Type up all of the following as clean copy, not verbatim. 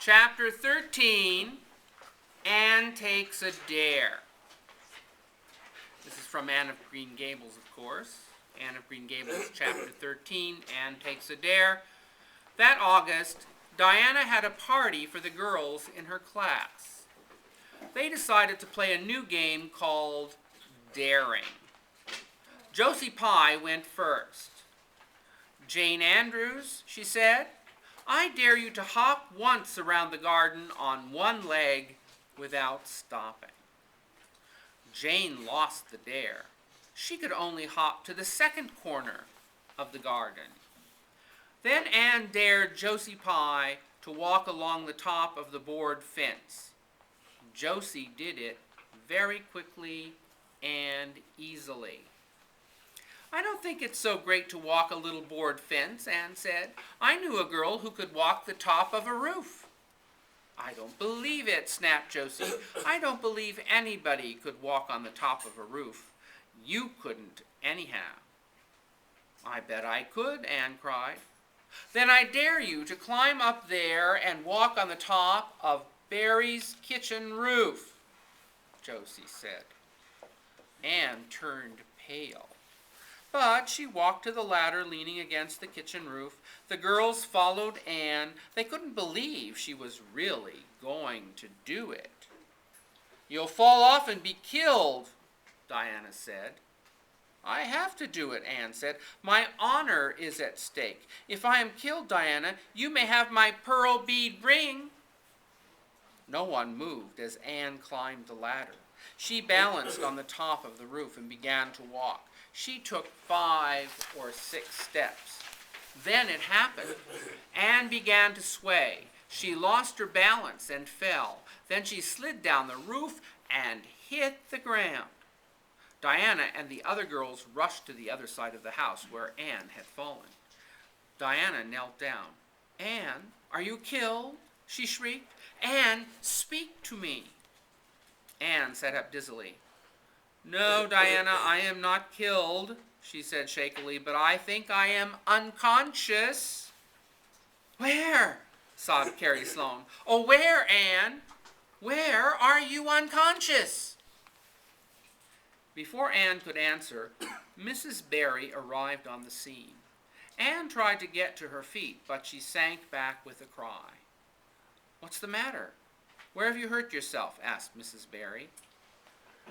Chapter 13, Anne Takes a Dare. This is from Anne of Green Gables, of course. Anne of Green Gables, Chapter 13, Anne Takes a Dare. That August, Diana had a party for the girls in her class. They decided to play a new game called Daring. Josie Pye went first. "Jane Andrews," she said, "I dare you to hop once around the garden on one leg without stopping." Jane lost the dare. She could only hop to the second corner of the garden. Then Anne dared Josie Pye to walk along the top of the board fence. Josie did it very quickly and easily. "I don't think it's so great to walk a little board fence," Anne said. "I knew a girl who could walk the top of a roof." "I don't believe it," snapped Josie. "I don't believe anybody could walk on the top of a roof. You couldn't anyhow." "I bet I could," Anne cried. "Then I dare you to climb up there and walk on the top of Barry's kitchen roof," Josie said. Anne turned pale. But she walked to the ladder leaning against the kitchen roof. The girls followed Anne. They couldn't believe she was really going to do it. "You'll fall off and be killed," Diana said. "I have to do it," Anne said. "My honor is at stake. If I am killed, Diana, you may have my pearl bead ring." No one moved as Anne climbed the ladder. She balanced on the top of the roof and began to walk. She took 5 or 6 steps. Then it happened. Anne began to sway. She lost her balance and fell. Then she slid down the roof and hit the ground. Diana and the other girls rushed to the other side of the house where Anne had fallen. Diana knelt down. "Anne, are you killed?" she shrieked. "Anne, speak to me." Anne sat up dizzily. "No, Diana, I am not killed," she said shakily, "but I think I am unconscious." "Where?" sobbed Carrie Sloane. "Oh, where, Anne? Where are you unconscious?" Before Anne could answer, Mrs. Barry arrived on the scene. Anne tried to get to her feet, but she sank back with a cry. "What's the matter? Where have you hurt yourself?" asked Mrs. Barry.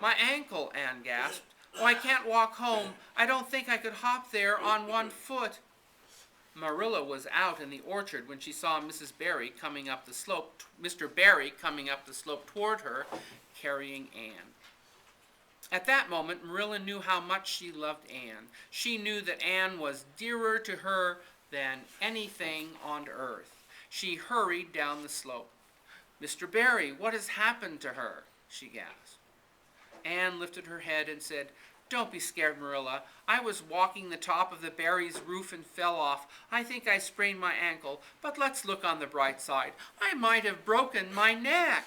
"My ankle," Anne gasped. "Oh, I can't walk home. I don't think I could hop there on one foot." Marilla was out in the orchard when she saw Mr. Barry coming up the slope toward her, carrying Anne. At that moment, Marilla knew how much she loved Anne. She knew that Anne was dearer to her than anything on earth. She hurried down the slope. "Mr. Barry, what has happened to her?" she gasped. Anne lifted her head and said, "Don't be scared, Marilla. I was walking the top of the Barry's roof and fell off. I think I sprained my ankle, but let's look on the bright side. I might have broken my neck."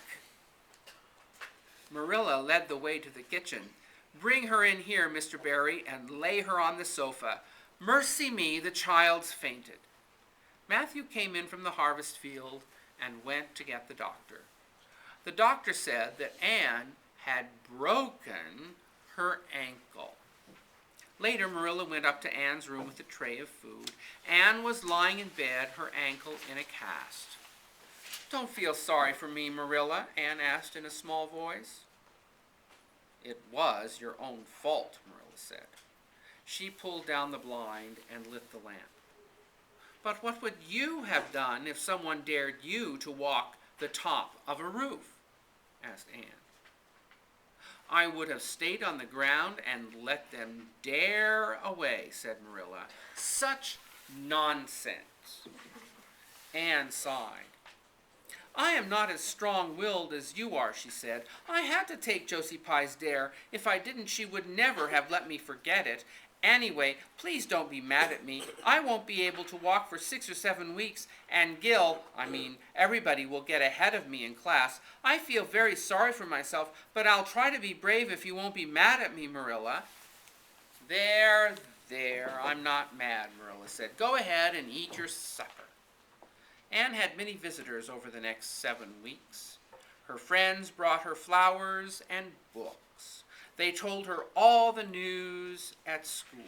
Marilla led the way to the kitchen. "Bring her in here, Mr. Barry, and lay her on the sofa. Mercy me, the child's fainted." Matthew came in from the harvest field and went to get the doctor. The doctor said that Anne had broken her ankle. Later, Marilla went up to Anne's room with a tray of food. Anne was lying in bed, her ankle in a cast. "Don't feel sorry for me, Marilla," Anne asked in a small voice. "It was your own fault," Marilla said. She pulled down the blind and lit the lamp. "But what would you have done if someone dared you to walk the top of a roof?" asked Anne. "I would have stayed on the ground and let them dare away," said Marilla. "Such nonsense." Anne sighed. "I am not as strong-willed as you are," she said. "I had to take Josie Pye's dare. If I didn't, she would never have let me forget it. Anyway, please don't be mad at me. I won't be able to walk for 6 or 7 weeks, and everybody will get ahead of me in class. I feel very sorry for myself, but I'll try to be brave if you won't be mad at me, Marilla." "There, I'm not mad," Marilla said. "Go ahead and eat your supper." Anne had many visitors over the next 7 weeks. Her friends brought her flowers and books. They told her all the news at school.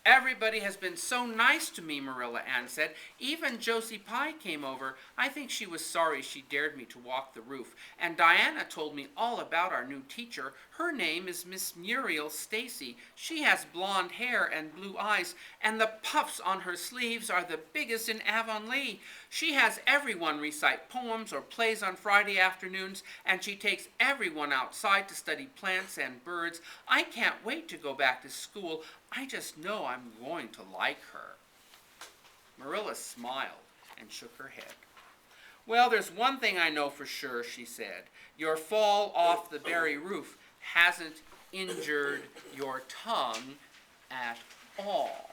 Everybody has been so nice to me, Marilla, Anne said. Even Josie Pye came over. I think she was sorry she dared me to walk the roof. And Diana told me all about our new teacher. Her name is Miss Muriel Stacy. She has blonde hair and blue eyes, and the puffs on her sleeves are the biggest in Avonlea. She has everyone recite poems or plays on Friday afternoons, and she takes everyone outside to study plants and birds. I can't wait to go back to school. I just know I'm going to like her. Marilla smiled and shook her head. Well, there's one thing I know for sure, she said. Your fall off the berry roof hasn't injured your tongue at all.